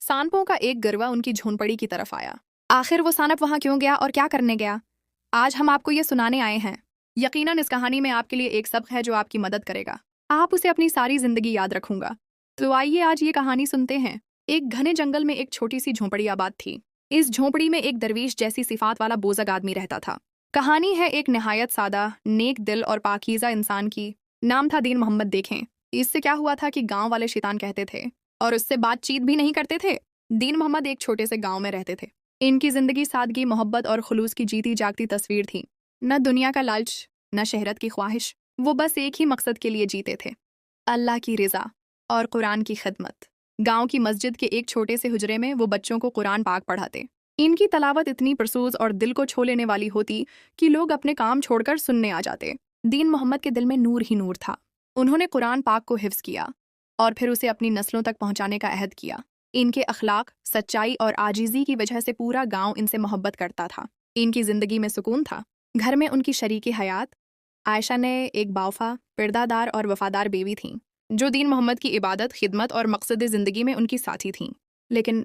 सांपों का एक गरवा उनकी झोंपड़ी की तरफ आया। आखिर वो सांप वहां क्यों गया और क्या करने गया, आज हम आपको ये सुनाने आए हैं। यकीनन इस कहानी में आपके लिए एक सबक है जो आपकी मदद करेगा। आप उसे अपनी सारी जिंदगी याद रखूंगा। तो आइए आज ये कहानी सुनते हैं। एक घने जंगल में एक छोटी सी झोंपड़ी आबाद थी। इस झोंपड़ी में एक दरवीश जैसी सिफात वाला बोजग आदमी रहता था। कहानी है एक निहायत सादा, नेक दिल और पाकीज़ा इंसान की। नाम था दीन मोहम्मद। देखें, इससे क्या हुआ था कि गांव वाले शैतान कहते थे और उससे बातचीत भी नहीं करते थे। दीन मोहम्मद एक छोटे से गांव में रहते थे। इनकी जिंदगी सादगी, मोहब्बत और खुलूस की जीती जागती तस्वीर थी। न दुनिया का लालच, न शहरत की ख्वाहिश। वो बस एक ही मकसद के लिए जीते थे, अल्लाह की रिजा और कुरान की खिदमत। गांव की मस्जिद के एक छोटे से हुजरे में वो बच्चों को कुरान पाक पढ़ाते। इनकी तलावत इतनी परसूज और दिल को छू लेने वाली होती कि लोग अपने काम छोड़कर सुनने आ जाते। दीन मोहम्मद के दिल में नूर ही नूर था। उन्होंने कुरान पाक को हिफ्ज किया और फिर उसे अपनी नस्लों तक पहुंचाने का अहद किया। इनके अखलाक, सच्चाई और आजीजी की वजह से पूरा गांव इनसे मोहब्बत करता था। इनकी जिंदगी में सुकून था। घर में उनकी शरीकी हयात आयशा ने एक बावफा, पिरदादार और वफादार बीवी थीं, जो दीन मोहम्मद की इबादत, खिदमत और मकसद ज़िंदगी में उनकी साथी थीं। लेकिन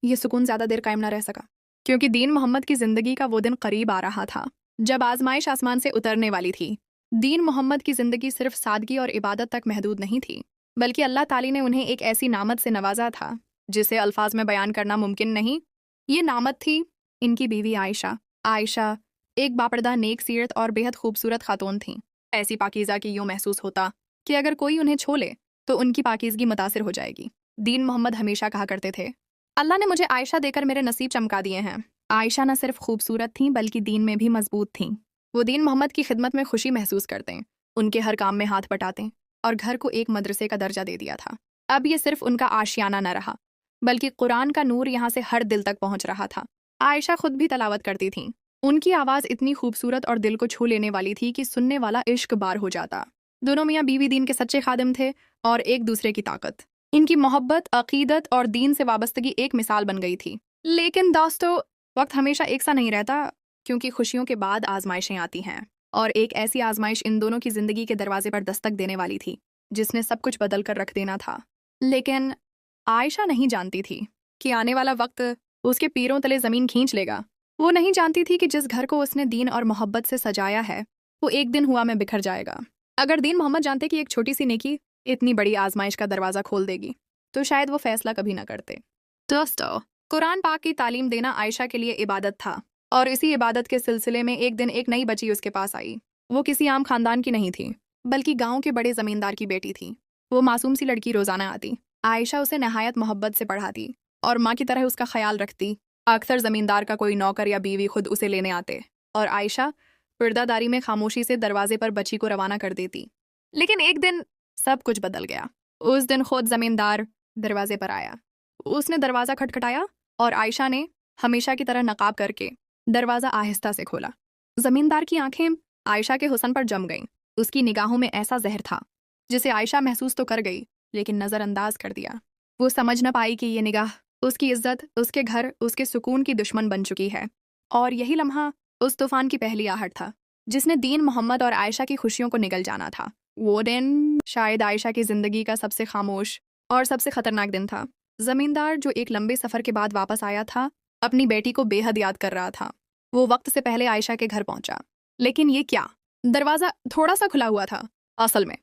ये सुकून ज़्यादा देर कायम न रह सका, क्योंकि दीन मोहम्मद की ज़िंदगी का वो दिन करीब आ रहा था जब आजमाइश आसमान से उतरने वाली थी। दीन मोहम्मद की ज़िंदगी सिर्फ सादगी और इबादत तक महदूद नहीं थी, बल्कि अल्लाह ताली ने उन्हें एक ऐसी नामत से नवाजा था जिसे अल्फाज में बयान करना मुमकिन नहीं। ये नामत थी इनकी बीवी आयशा। आयशा एक बापर्दा, नेक सीरत और बेहद खूबसूरत खातून थीं। ऐसी पाकीज़ा कि यूँ महसूस होता कि अगर कोई उन्हें छू ले तो उनकी पाकीज़गी मुतासिर हो जाएगी। दीन मोहम्मद हमेशा कहा करते थे, अल्लाह ने मुझे आयशा देकर मेरे नसीब चमका दिए हैं। आयशा न सिर्फ खूबसूरत थीं बल्कि दीन में भी मजबूत थीं। वो दीन मोहम्मद की खिदमत में खुशी महसूस करते, उनके हर काम में हाथ बटाते और घर को एक मदरसे का दर्जा दे दिया था। अब ये सिर्फ उनका आशियाना न रहा, बल्कि कुरान का नूर यहाँ से हर दिल तक पहुँच रहा था। आयशा खुद भी तलावत करती थीं। उनकी आवाज़ इतनी खूबसूरत और दिल को छू लेने वाली थी कि सुनने वाला इश्क बार हो जाता। दोनों मियाँ बीवी दीन के सच्चे खादिम थे और एक दूसरे की ताकत। इनकी मोहब्बत, अकीदत और दीन से वाबस्तगी एक मिसाल बन गई थी। लेकिन दोस्तों, वक्त हमेशा एक सा नहीं रहता, क्योंकि खुशियों के बाद आजमाइशें आती हैं। और एक ऐसी आजमाइश इन दोनों की जिंदगी के दरवाजे पर दस्तक देने वाली थी, जिसने सब कुछ बदल कर रख देना था। लेकिन आयशा नहीं जानती थी कि आने वाला वक्त उसके पैरों तले जमीन खींच लेगा। वो नहीं जानती थी कि जिस घर को उसने दीन और मोहब्बत से सजाया है, वो एक दिन हुआ में बिखर जाएगा। अगर दीन मोहम्मद जानते कि एक छोटी सी नेकी इतनी बड़ी आजमाइश का दरवाजा खोल देगी, तो शायद वो फैसला कभी न करते। दोस्तों, कुरान पाक की तालीम देना आयशा के लिए इबादत था, और इसी इबादत के सिलसिले में एक दिन एक नई बच्ची उसके पास आई। वो किसी आम खानदान की नहीं थी, बल्कि गांव के बड़े जमींदार की बेटी थी। वो मासूम सी लड़की रोजाना आती। आयशा उसे नहायत मोहब्बत से पढ़ाती और माँ की तरह उसका ख्याल रखती। अक्सर जमींदार का कोई नौकर या बीवी खुद उसे लेने आते और आयशा पर्दादारी में खामोशी से दरवाजे पर बच्ची को रवाना कर देती। लेकिन एक दिन सब कुछ बदल गया। उस दिन खुद जमींदार दरवाजे पर आया। उसने दरवाज़ा खटखटाया और आयशा ने हमेशा की तरह नकाब करके दरवाज़ा आहिस्ता से खोला। जमींदार की आंखें आयशा के हुस्न पर जम गईं। उसकी निगाहों में ऐसा जहर था जिसे आयशा महसूस तो कर गई, लेकिन नज़रअंदाज कर दिया। वो समझ न पाई कि ये निगाह उसकी इज्जत, उसके घर, उसके सुकून की दुश्मन बन चुकी है। और यही लम्हा उस तूफान की पहली आहट था, जिसने दीन मोहम्मद और आयशा की खुशियों को निगल जाना था। वो दिन शायद आयशा की ज़िंदगी का सबसे खामोश और सबसे खतरनाक दिन था। जमींदार, जो एक लंबे सफ़र के बाद वापस आया था, अपनी बेटी को बेहद याद कर रहा था। वो वक्त से पहले आयशा के घर पहुंचा। लेकिन ये क्या? दरवाज़ा थोड़ा सा खुला हुआ था। असल में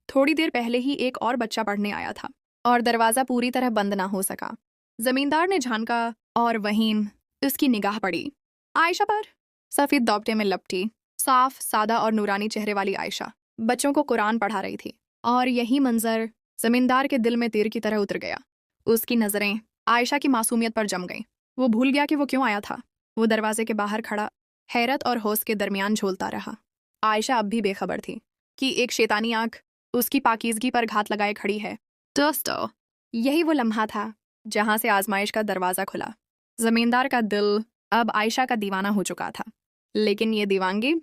थोड़ी देर पहले ही एक और बच्चा पढ़ने आया था और दरवाज़ा पूरी तरह बंद ना हो सका। जमींदार ने झांका और वहीं उसकी निगाह पड़ी आयशा पर। सफ़ेद दोपटे में लपटी, साफ, सादा और नूरानी चेहरे वाली आयशा बच्चों को कुरान पढ़ा रही थी। और यही मंजर जमींदार के दिल में तीर की तरह उतर गया। उसकी नज़रें आयशा की मासूमियत पर जम गईं। वो भूल गया कि वो क्यों आया था। वो दरवाजे के बाहर खड़ा हैरत और होश के दरमियान झोलता रहा। आयशा अब भी बेखबर थी कि एक शैतानी आंख उसकी पाकीज़गी पर घात लगाए खड़ी है। दोस्तों, यही वो लम्हा था जहाँ से आजमाइश का दरवाज़ा खुला। ज़मींदार का दिल अब आयशा का दीवाना हो चुका था। लेकिन ये दीवानगी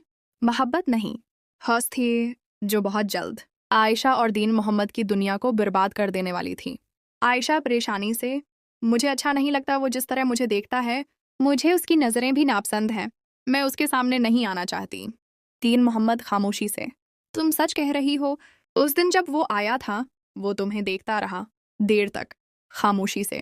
मोहब्बत नहीं, हौस थी जो बहुत जल्द आयशा और दीन मोहम्मद की दुनिया को बर्बाद कर देने वाली थी। आयशा परेशानी से, मुझे अच्छा नहीं लगता वो जिस तरह मुझे देखता है, मुझे उसकी नज़रें भी नापसंद हैं, मैं उसके सामने नहीं आना चाहती। दीन मोहम्मद खामोशी से, तुम सच कह रही हो। उस दिन जब वो आया था, वो तुम्हें देखता रहा देर तक, खामोशी से।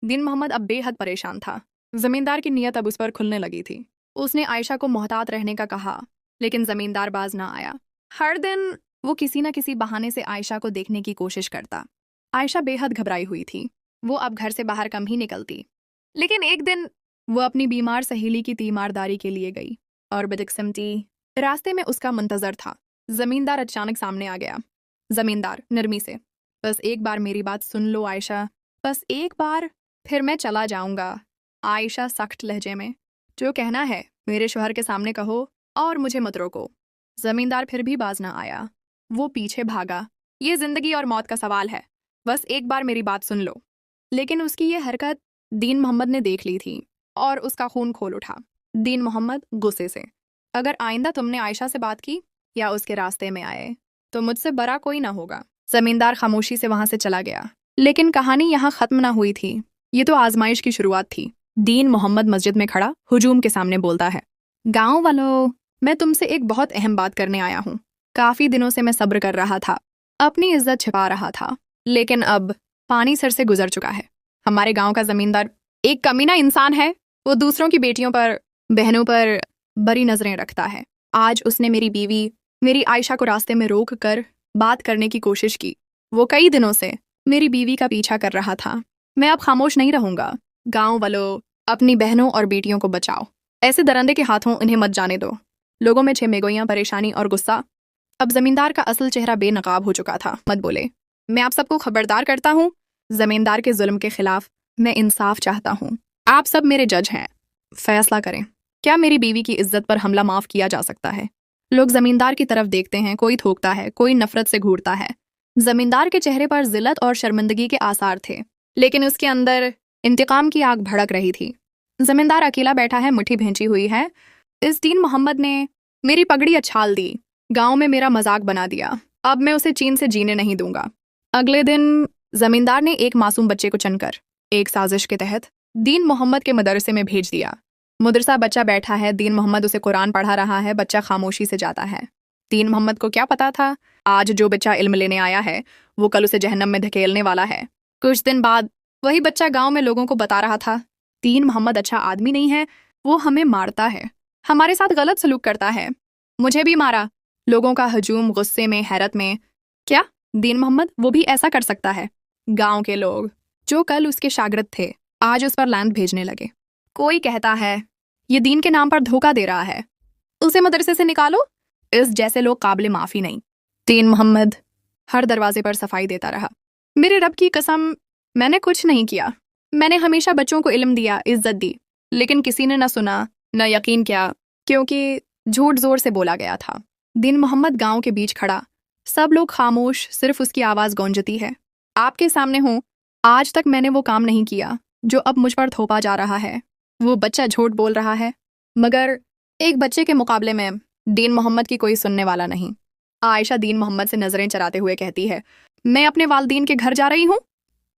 दीन मोहम्मद अब बेहद परेशान था। जमींदार की नीयत अब उस पर खुलने लगी थी। उसने आयशा को मोहतात रहने का कहा, लेकिन जमींदार बाज ना आया। हर दिन वो किसी न किसी बहाने से आयशा को देखने की कोशिश करता। आयशा बेहद घबराई हुई थी। वो अब घर से बाहर कम ही निकलती। लेकिन एक दिन वो अपनी बीमार सहेली की तीमारदारी के लिए गई और बदकिस्मती रास्ते में उसका मुंतजर था। जमींदार अचानक सामने आ गया। जमींदार नरमी से, बस एक बार मेरी बात सुन लो आयशा, बस एक बार, फिर मैं चला जाऊंगा। आयशा सख्त लहजे में, जो कहना है मेरे शोहर के सामने कहो और मुझे मत रोको। जमींदार फिर भी बाज ना आया। वो पीछे भागा। ये जिंदगी और मौत का सवाल है, बस एक बार मेरी बात सुन लो। लेकिन उसकी ये हरकत दीन मोहम्मद ने देख ली थी और उसका खून खोल उठा। दीन मोहम्मद गुस्से से, अगर आइंदा तुमने आयशा से बात की या उसके रास्ते में आए तो मुझसे बड़ा कोई ना होगा। जमींदार खामोशी से वहां से चला गया। लेकिन कहानी यहाँ खत्म ना हुई थी। ये तो आजमाइश की शुरुआत थी। दीन मोहम्मद मस्जिद में खड़ा हुजूम के सामने बोलता है, गांव वालों, मैं तुमसे एक बहुत अहम बात करने आया हूँ। काफी दिनों से मैं सब्र कर रहा था, अपनी इज्जत छिपा रहा था, लेकिन अब पानी सर से गुजर चुका है। हमारे गांव का जमींदार एक कमीना इंसान है। वो दूसरों की बेटियों पर, बहनों पर बड़ी नजरें रखता है। आज उसने मेरी बीवी, मेरी आयशा को रास्ते में रोक कर बात करने की कोशिश की। वो कई दिनों से मेरी बीवी का पीछा कर रहा था। मैं अब खामोश नहीं रहूंगा। गांव वालों, अपनी बहनों और बेटियों को बचाओ। ऐसे दरंदे के हाथों इन्हें मत जाने दो। लोगों में छिपे गोइयां, परेशानी और गुस्सा। अब जमींदार का असल चेहरा बेनकाब हो चुका था। मत बोले। मैं आप सबको खबरदार करता हूँ, जमींदार के जुल्म के खिलाफ मैं इंसाफ चाहता हूँ। आप सब मेरे जज हैं, फैसला करें। क्या मेरी बीवी की इज्जत पर हमला माफ किया जा सकता है? लोग जमींदार की तरफ देखते हैं, कोई थूकता है, कोई नफरत से घूरता है। जमींदार के चेहरे पर जिल्लत और शर्मिंदगी के आसार थे, लेकिन उसके अंदर इंतकाम की आग भड़क रही थी। जमींदार अकेला बैठा है, मुट्ठी भेंची हुई है। इस दीन मोहम्मद ने मेरी पगड़ी अछाल दी, गांव में मेरा मजाक बना दिया। अब मैं उसे चैन से जीने नहीं दूंगा। अगले दिन जमींदार ने एक मासूम बच्चे को चुनकर एक साजिश के तहत दीन मोहम्मद के मदरसे में भेज दिया। मदरसा बच्चा बैठा है, दीन मोहम्मद उसे कुरान पढ़ा रहा है। बच्चा खामोशी से जाता है। दीन मोहम्मद को क्या पता था, आज जो बच्चा इल्म लेने आया है वो कल उसे जहन्नम में धकेलने वाला है। कुछ दिन बाद वही बच्चा गांव में लोगों को बता रहा था, दीन मोहम्मद अच्छा आदमी नहीं है, वो हमें मारता है, हमारे साथ गलत सलूक करता है, मुझे भी मारा। लोगों का हजूम, गुस्से में, हैरत में, क्या दीन मोहम्मद वो भी ऐसा कर सकता है? गांव के लोग जो कल उसके शागिर्द थे आज उस पर लानत भेजने लगे। कोई कहता है ये दीन के नाम पर धोखा दे रहा है, उसे मदरसे से निकालो। इस जैसे लोग काबिल माफी नहीं। दीन मोहम्मद हर दरवाजे पर सफाई देता रहा, मेरे रब की कसम मैंने कुछ नहीं किया। मैंने हमेशा बच्चों को इल्म दिया, इज्जत दी, लेकिन किसी ने न सुना न यकीन किया, क्योंकि झूठ जोर से बोला गया था। दीन मोहम्मद गांव के बीच खड़ा, सब लोग खामोश, सिर्फ उसकी आवाज गूंजती है। आपके सामने हूँ, आज तक मैंने वो काम नहीं किया जो अब मुझ पर थोपा जा रहा है। वो बच्चा झूठ बोल रहा है, मगर एक बच्चे के मुकाबले में दीन मोहम्मद की कोई सुनने वाला नहीं। आयशा दीन मोहम्मद से नजरें चराते हुए कहती है, मैं अपने वालिदैन के घर जा रही हूँ।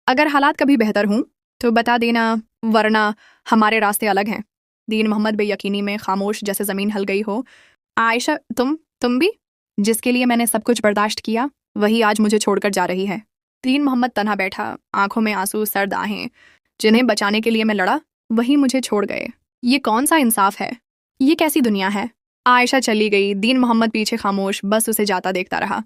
अगर हालात कभी बेहतर हूँ तो बता देना, वरना हमारे रास्ते अलग हैं। दीन मोहम्मद बेयकीनी में खामोश, जैसे जमीन हल गई हो। आयशा, तुम भी? जिसके लिए मैंने सब कुछ बर्दाश्त किया वही आज मुझे छोड़कर जा रही है। दीन मोहम्मद तन्हा बैठा, आंखों में आंसू, सर्द आहें। जिन्हें बचाने के लिए मैं लड़ा वही मुझे छोड़ गए। ये कौन सा इंसाफ है? ये कैसी दुनिया है? आयशा चली गई। दीन मोहम्मद पीछे खामोश, बस उसे जाता देखता रहा।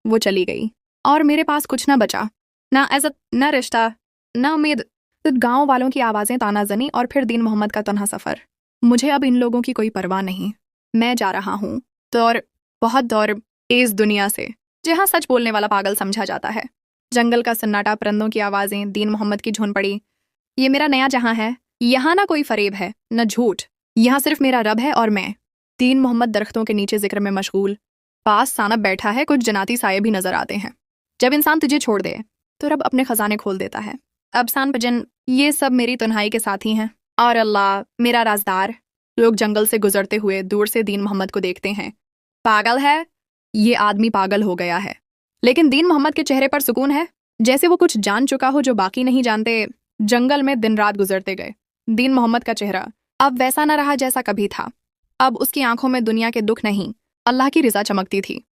वो चली गई और मेरे पास कुछ न बचा, ना इज्जत, न रिश्ता, न उम्मीद। गांव वालों की आवाजें, तानाजनी और फिर दीन मोहम्मद का तन्हा सफर। मुझे अब इन लोगों की कोई परवाह नहीं। मैं जा रहा हूँ दौर, बहुत दौर, इस दुनिया से जहाँ सच बोलने वाला पागल समझा जाता है। जंगल का सन्नाटा, परिंदों की आवाजें, दीन मोहम्मद की झोंपड़ी। ये मेरा नया जहां है। यहाँ ना कोई फरेब है न झूठ, यहाँ सिर्फ मेरा रब है और मैं। दीन मोहम्मद दरख्तों के नीचे जिक्र में मशगूल। पास सानब बैठा है, कुछ जनाती साये भी नजर आते हैं। जब इंसान तुझे छोड़ दे तो रब अपने खजाने खोल देता है। अब सान बजन, ये सब मेरी तन्हाई के साथी हैं और अल्लाह मेरा राजदार। लोग जंगल से गुजरते हुए दूर से दीन मोहम्मद को देखते हैं। पागल है, ये आदमी पागल हो गया है। लेकिन दीन मोहम्मद के चेहरे पर सुकून है, जैसे वो कुछ जान चुका हो जो बाकी नहीं जानते। जंगल में दिन रात गुजरते गए। दीन मोहम्मद का चेहरा अब वैसा न रहा जैसा कभी था। अब उसकी आंखों में दुनिया के दुख नहीं, अल्लाह की रिजा चमकती थी।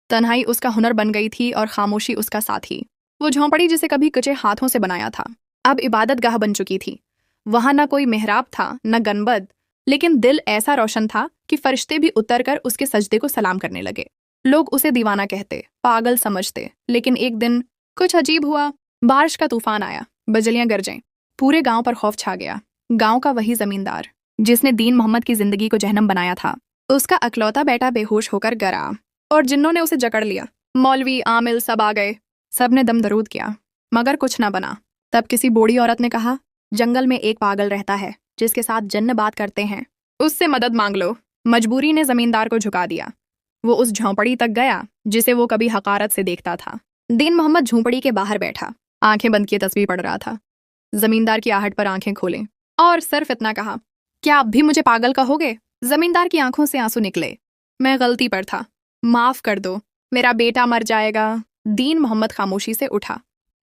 तन्हाई उसका हुनर बन गई थी और खामोशी उसका साथी। वो झोंपड़ी जिसे कभी कच्चे हाथों से बनाया था अब इबादत गाह बन चुकी थी। वहां न कोई मेहराब था न गनबद, लेकिन दिल ऐसा रोशन था कि फरिश्ते भी उतर कर उसके सजदे को सलाम करने लगे। लोग उसे दीवाना कहते, पागल समझते, लेकिन एक दिन कुछ अजीब हुआ। बारिश का तूफान आया, बजलियां गरजें, पूरे गांव पर खौफ छा गया। गांव का वही जमींदार जिसने दीन मोहम्मद की जिंदगी को जहन्नम बनाया था, उसका अकलौता बेटा बेहोश होकर गिरा और जिन्नों ने उसे जकड़ लिया। मौलवी आमिल सब आ गए, सब ने दम दरूद किया, मगर कुछ ना बना। तब किसी बूढ़ी औरत ने कहा, जंगल में एक पागल रहता है जिसके साथ जन्न बात करते हैं, उससे मदद मांग लो। मजबूरी ने जमींदार को झुका दिया। वो उस झोंपड़ी तक गया जिसे वो कभी हकारत से देखता था। दीन मोहम्मद झोंपड़ी के बाहर बैठा, आंखें बंद किए तस्बीह पढ़ रहा था। जमींदार की आहट पर आंखें खोलें और सिर्फ इतना कहा, क्या आप भी मुझे पागल कहोगे? जमींदार की आंखों से आंसू निकले। मैं गलती पर था, माफ कर दो, मेरा बेटा मर जाएगा। दीन मोहम्मद खामोशी से उठा,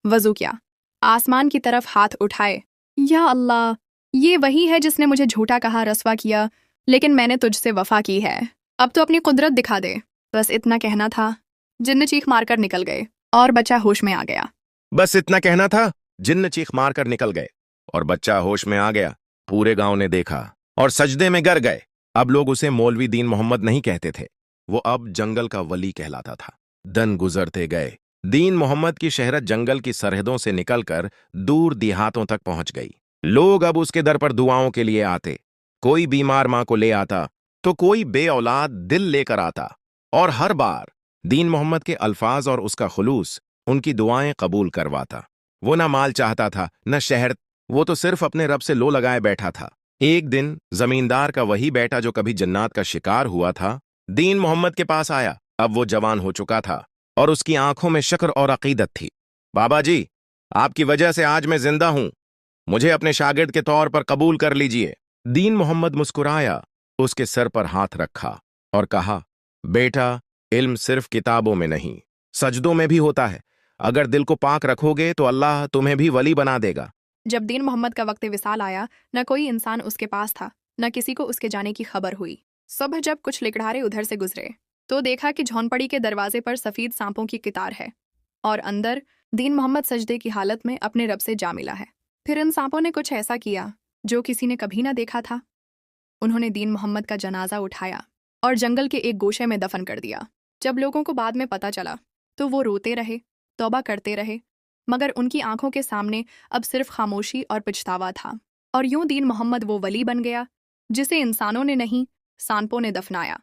वजू किया, आसमान की तरफ हाथ उठाए। या अल्लाह, ये वही है जिसने मुझे झूठा कहा, रसवा किया, लेकिन मैंने तुझसे वफा की है, अब तो अपनी कुदरत दिखा दे। बस इतना कहना था, जिन्न चीख मारकर निकल गए और बच्चा होश में आ गया। बस इतना कहना था, जिन्न चीख मारकर निकल गए और बच्चा होश में आ गया। पूरे गांव ने देखा और सजदे में गिर गए। अब लोग उसे मौलवी दीन मोहम्मद नहीं कहते थे, वो अब जंगल का वली कहलाता था। दिन गुजरते गए। दीन मोहम्मद की शहरत जंगल की सरहदों से निकलकर दूर देहातों तक पहुंच गई। लोग अब उसके दर पर दुआओं के लिए आते। कोई बीमार मां को ले आता तो कोई बे औलाद दिल लेकर आता, और हर बार दीन मोहम्मद के अल्फाज और उसका खुलूस उनकी दुआएं कबूल करवाता। वो ना माल चाहता था न शहर, वो तो सिर्फ अपने रब से लो लगाए बैठा था। एक दिन जमींदार का वही बेटा जो कभी जन्नात का शिकार हुआ था, दीन मोहम्मद के पास आया। अब वो जवान हो चुका था और उसकी आंखों में शक्र और अकीदत थी। बाबा जी, आपकी वजह से आज मैं जिंदा हूं, मुझे अपने शागिर्द के तौर पर कबूल कर लीजिए। दीन मोहम्मद मुस्कुराया, उसके सर पर हाथ रखा और कहा, बेटा, इल्म सिर्फ किताबों में नहीं, सजदों में भी होता है। अगर दिल को पाक रखोगे तो अल्लाह तुम्हें भी वली बना देगा। जब दीन मोहम्मद का वक्त विसाल आया, न कोई इंसान उसके पास था, न किसी को उसके जाने की खबर हुई। सुबह जब कुछ लिकड़हारे उधर से गुजरे तो देखा कि झोंपड़ी के दरवाजे पर सफेद सांपों की कितार है और अंदर दीन मोहम्मद सजदे की हालत में अपने रब से जा मिला है। फिर इन सांपों ने कुछ ऐसा किया जो किसी ने कभी ना देखा था। उन्होंने दीन मोहम्मद का जनाजा उठाया और जंगल के एक गोशे में दफन कर दिया। जब लोगों को बाद में पता चला तो वो रोते रहे, तौबा करते रहे, मगर उनकी आंखों के सामने अब सिर्फ खामोशी और पछतावा था। और यूं दीन मोहम्मद वो वली बन गया जिसे इंसानों ने नहीं, सांपों ने दफनाया।